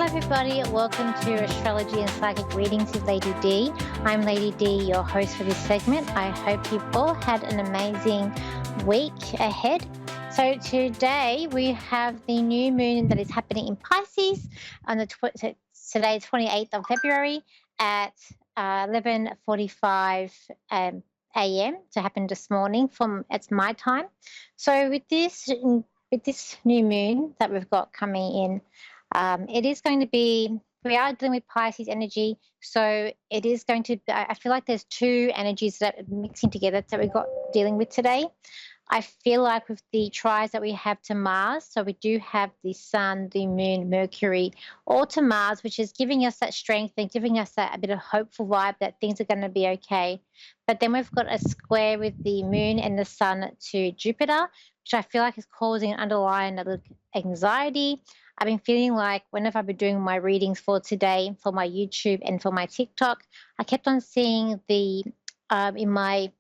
everybody. Welcome to Astrology and Psychic Readings with Lady D. I'm Lady D, your host for this segment. I hope you've all had an amazing week ahead. So today we have the new moon that is happening in Pisces on today, 28th of February at 11:45 a.m. So happened this morning it's my time. So with this new moon that we've got coming in, it is going to be, we are dealing with Pisces energy. So it is going to, I feel like there's two energies that are mixing together that we've got dealing with today. I feel like with the tries that we have to Mars, so we do have the Sun, the Moon, Mercury, all to Mars, which is giving us that strength and giving us that a bit of hopeful vibe that things are going to be okay. But then we've got a square with the Moon and the Sun to Jupiter, which I feel like is causing an underlying anxiety. I've been feeling like whenever I've been doing my readings for today, for my YouTube and for my TikTok, I kept on seeing in my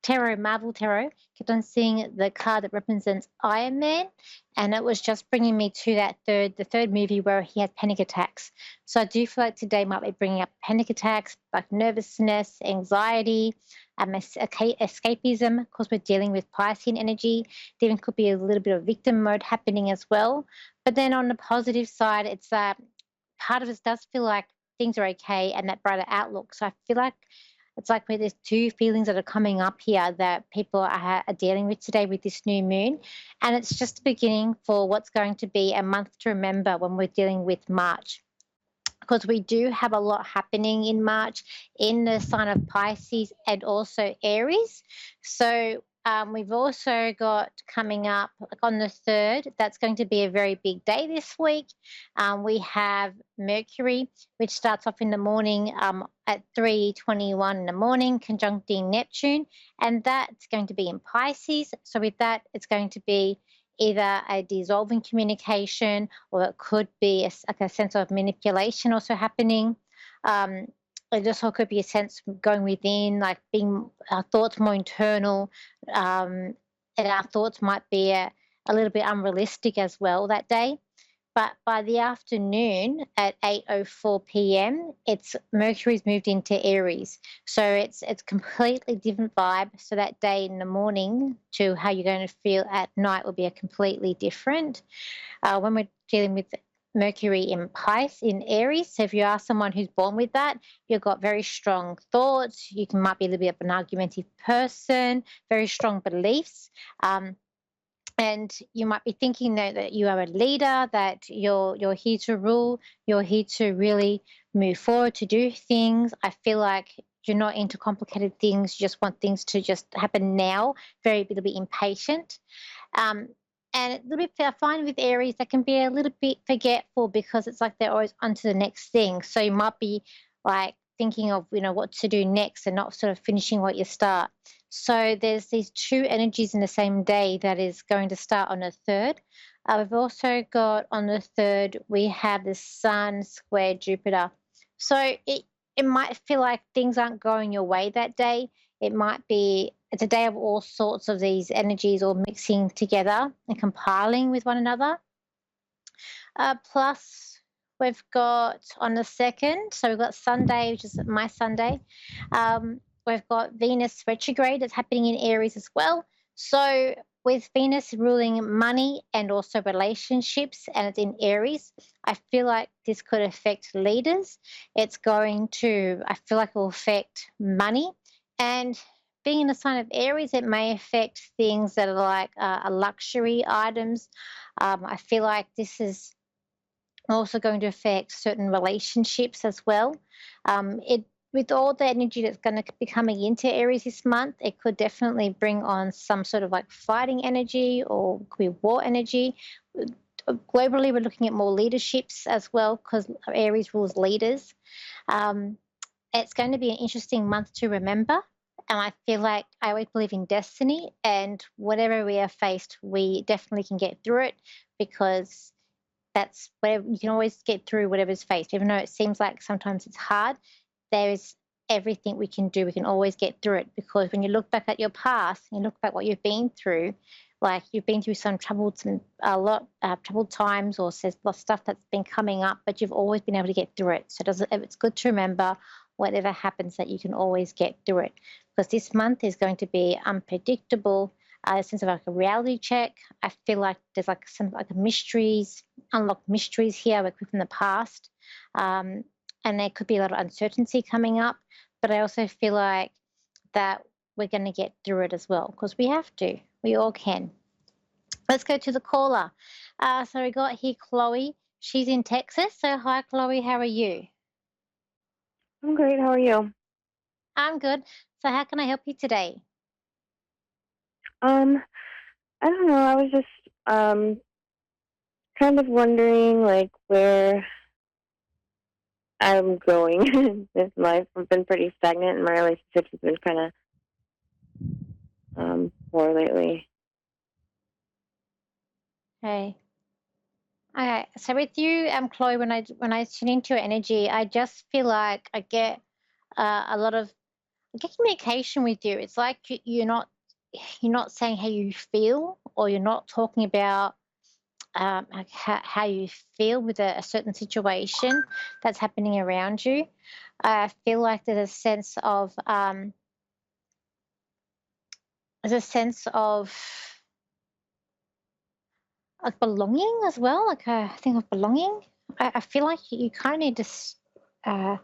Marvel Tarot, kept on seeing the card that represents Iron Man, and it was just bringing me to the third movie where he had panic attacks. So I do feel like today might be bringing up panic attacks, like nervousness, anxiety, escapism, because we're dealing with Piscean energy. There even could be a little bit of victim mode happening as well. But then on the positive side, it's part of us does feel like things are okay and that brighter outlook. So I feel like it's like where there's two feelings that are coming up here that people are dealing with today with this new moon. And it's just the beginning for what's going to be a month to remember when we're dealing with March. Because we do have a lot happening in March in the sign of Pisces and also Aries. So we've also got coming up on the 3rd, that's going to be a very big day this week. We have Mercury, which starts off in the morning at 3:21 in the morning, conjuncting Neptune, and that's going to be in Pisces. So with that, it's going to be either a dissolving communication, or it could be a sense of manipulation also happening. It also could be a sense of going within, like being our thoughts more internal, and our thoughts might be a little bit unrealistic as well that day. But by the afternoon at 8:04 p.m., Mercury's moved into Aries. So it's completely different vibe. So that day in the morning to how you're going to feel at night will be a completely different. When we're dealing with Mercury in Aries, so if you are someone who's born with that, you've got very strong thoughts. Might be a little bit of an argumentative person, very strong beliefs. And you might be thinking that you are a leader, that you're here to rule, you're here to really move forward, to do things. I feel like you're not into complicated things. You just want things to just happen now, a little bit impatient. And a little bit, I find with Aries, that can be a little bit forgetful because it's like they're always on to the next thing. So you might be like thinking of, what to do next and not sort of finishing what you start. So there's these two energies in the same day that is going to start on the 3rd. We've also got on the 3rd, we have the Sun square Jupiter. So it might feel like things aren't going your way that day. It's a day of all sorts of these energies all mixing together and compiling with one another. Plus, we've got on the 2nd, so we've got Sunday, which is my Sunday. We've got Venus retrograde that's happening in Aries as well. So with Venus ruling money and also relationships, and it's in Aries, I feel like this could affect leaders. I feel like it will affect money. And being in the sign of Aries, it may affect things that are like luxury items. I feel like this is also going to affect certain relationships as well. With all the energy that's going to be coming into Aries this month, it could definitely bring on some sort of like fighting energy or could be war energy. Globally, we're looking at more leaderships as well because Aries rules leaders. It's going to be an interesting month to remember. And I feel like I always believe in destiny, and whatever we are faced, we definitely can get through it, because that's whatever you can always get through whatever's faced. Even though it seems like sometimes it's hard, there is everything we can do. We can always get through it, because when you look back at your past, you look back what you've been through, like you've been through troubled times, or there's lots of stuff that's been coming up, but you've always been able to get through it. So it's good to remember whatever happens that you can always get through it, because this month is going to be unpredictable. A sense of like a reality check. I feel like there's like some like mysteries, unlocked mysteries here like from the past, um, and there could be a lot of uncertainty coming up. But I also feel like that we're going to get through it as well, because we have to. We all can. Let's go to the caller. So we got here Chloe. She's in Texas. So hi, Chloe. How are you? I'm great. How are you? I'm good. So how can I help you today? Um, I don't know. I was just kind of wondering like where I'm going with life. I've been pretty stagnant and my relationships have been kind of poor lately. Hey. Okay. So with you, Chloe, when I tune into your energy, I just feel like I get a lot of I get communication with you. It's like you're not saying how you feel, or you're not talking about like how you feel with a certain situation that's happening around you. I feel like there's a sense of like belonging as well, like a thing of belonging. I feel like you kind of need to. I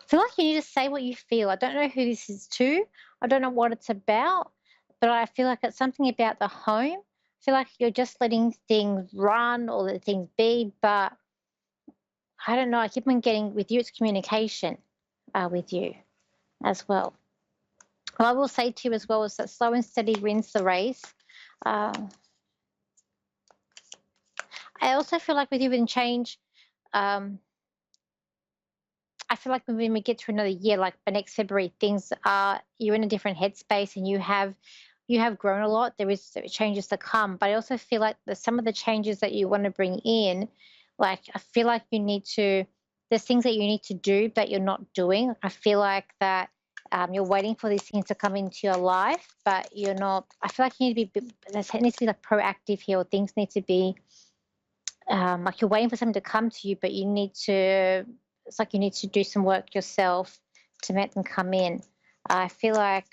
feel like you need to say what you feel. I don't know who this is to. I don't know what it's about, but I feel like it's something about the home. I feel like you're just letting things run or let things be, but I don't know. I keep on getting with you, it's communication with you as well. What I will say to you as well is that slow and steady wins the race. Uh, I also feel like with you in change, um, I feel like when we get to another year, like by next February, things are you're in a different headspace and you have grown a lot. There is changes to come, but I also feel like some of the changes that you want to bring in, like I feel like there's things that you need to do that you're not doing. I feel like that you're waiting for these things to come into your life, but you're not. I feel like you need to be. There needs to be like proactive here, or things need to be like you're waiting for something to come to you, but it's like you need to do some work yourself to make them come in. I feel like,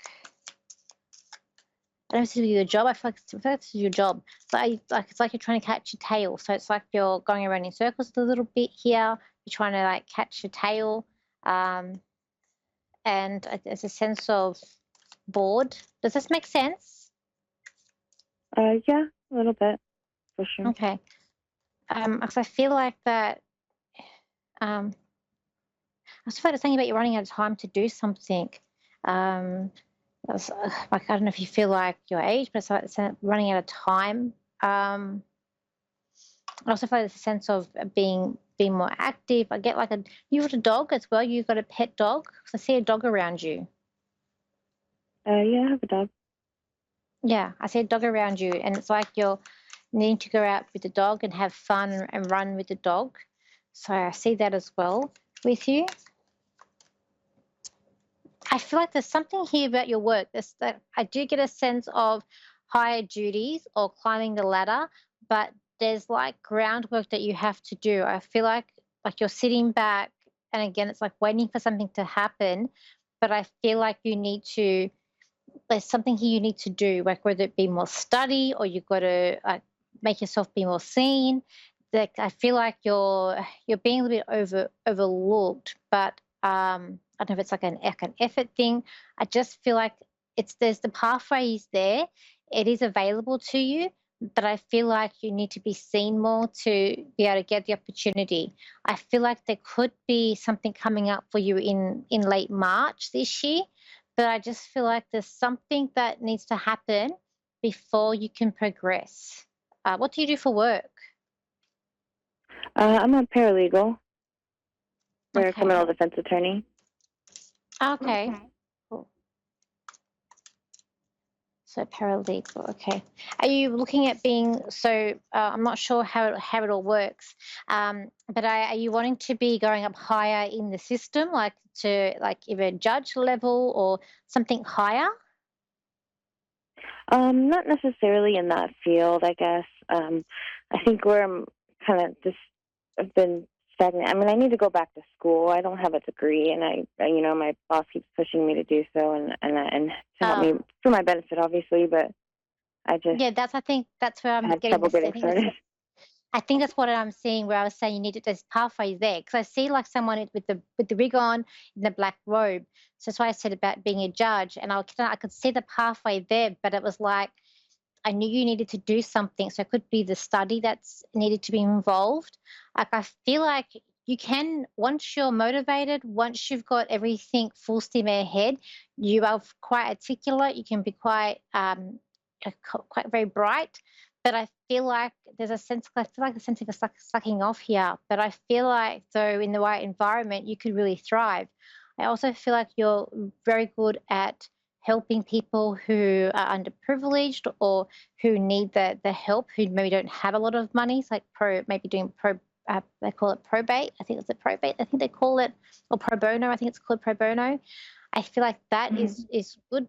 I don't know if this is your job. I feel like this is your job. It's like you're trying to catch your tail. So it's like you're going around in circles a little bit here. You're trying to like catch your tail. Um, and there's a sense of bored. Does this make sense? Yeah, a little bit for sure. Okay. Because I feel like that, um, I just feel like it's something about you running out of time to do something. Um, like I don't know if you feel like your age, but it's running out of time. I also feel like there's a sense of being more active. I get like you've got a dog as well. You've got a pet dog. 'Cause I see a dog around you. Yeah, I have a dog. Yeah, I see a dog around you, and it's like you're needing to go out with the dog and have fun and run with the dog. So I see that as well with you. I feel like there's something here about your work. That I do get a sense of higher duties or climbing the ladder, but there's like groundwork that you have to do. I feel like you're sitting back, and again, it's like waiting for something to happen. But I feel like there's something here you need to do, like whether it be more study or you've got to make yourself be more seen. Like I feel like you're being a little bit overlooked, but I don't know if it's like an effort thing. I just feel like there's the pathway is there, it is available to you, but I feel like you need to be seen more to be able to get the opportunity. I feel like there could be something coming up for you in late March this year, but I just feel like there's something that needs to happen before you can progress. What do you do for work? I'm a paralegal. They're a Okay. criminal defense attorney. Okay. Cool. So paralegal. Okay. Are you looking at being so? I'm not sure how it all works, but are you wanting to be going up higher in the system, like to like either judge level or something higher? Not necessarily in that field, I guess. I think where I'm kind of just I've been stagnant. I mean, I need to go back to school. I don't have a degree, and my boss keeps pushing me to do so, and to help Uh, me for my benefit, obviously. But I just yeah, I think that's where I'm had getting trouble this. getting started. I think that's what I'm seeing where I was saying you needed this pathway there because I see like someone with the rig on in the black robe. So that's why I said about being a judge, and I could see the pathway there, but it was like I knew you needed to do something. So it could be the study that's needed to be involved. Like I feel like you can once you're motivated, once you've got everything full steam ahead, you are quite articulate. You can be quite very bright. But I feel like I feel like the sense of sucking off here. But I feel like though in the right environment, you could really thrive. I also feel like you're very good at helping people who are underprivileged or who need the help, who maybe don't have a lot of money. It's like maybe doing they call it probate. I think it's a probate. I think they call it, or pro bono. I think it's called pro bono. I feel like that Mhm. is good.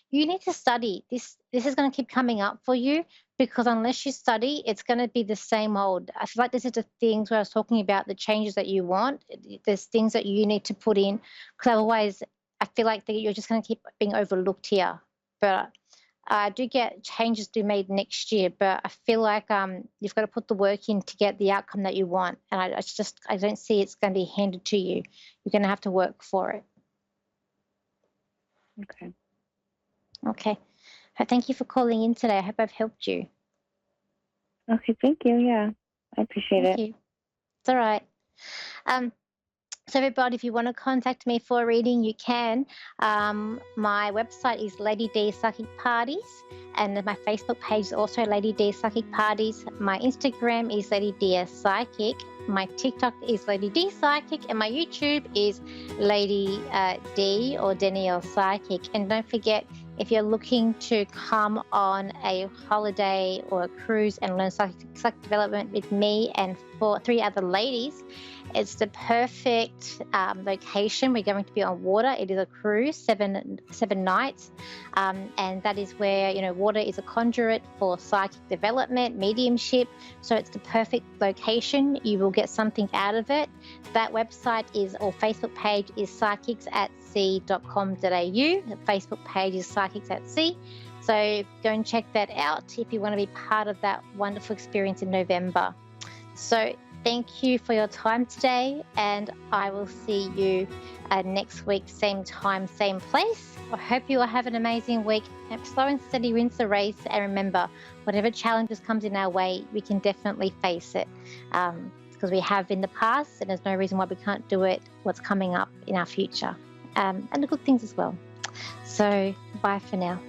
You need to study. This is going to keep coming up for you because unless you study, it's going to be the same old. I feel like this is the things where I was talking about the changes that you want. There's things that you need to put in because otherwise, I feel like that you're just going to keep being overlooked here. But I do get changes to be made next year, but I feel like you've got to put the work in to get the outcome that you want. And I don't see it's going to be handed to you. You're going to have to work for it. Okay. Okay. Thank you for calling in today. I hope I've helped you. Okay. Thank you. Yeah, I appreciate Thank it. you. It's all right. Um, So, everybody, if you want to contact me for a reading, you can. My website is Lady D Psychic Parties, and my Facebook page is also Lady D Psychic Parties. My Instagram is Lady D Psychic. My TikTok is Lady D Psychic, and my YouTube is Lady D or Danielle Psychic. And don't forget, if you're looking to come on a holiday or a cruise and learn psychic development with me and three other ladies, it's the perfect location. We're going to be on water. It is a cruise, seven nights, and that is where water is a conduit for psychic development, mediumship. So it's the perfect location. You will get something out of it. That website or Facebook page is psychicsatsea.com.au. The Facebook page is Psychics at Sea. So go and check that out if you want to be part of that wonderful experience in November. So thank you for your time today, and I will see you next week, same time, same place. I hope you all have an amazing week. Slow and steady wins the race, and remember, whatever challenges comes in our way, we can definitely face it because we have in the past, and there's no reason why we can't do it what's coming up in our future, and the good things as well. So bye for now.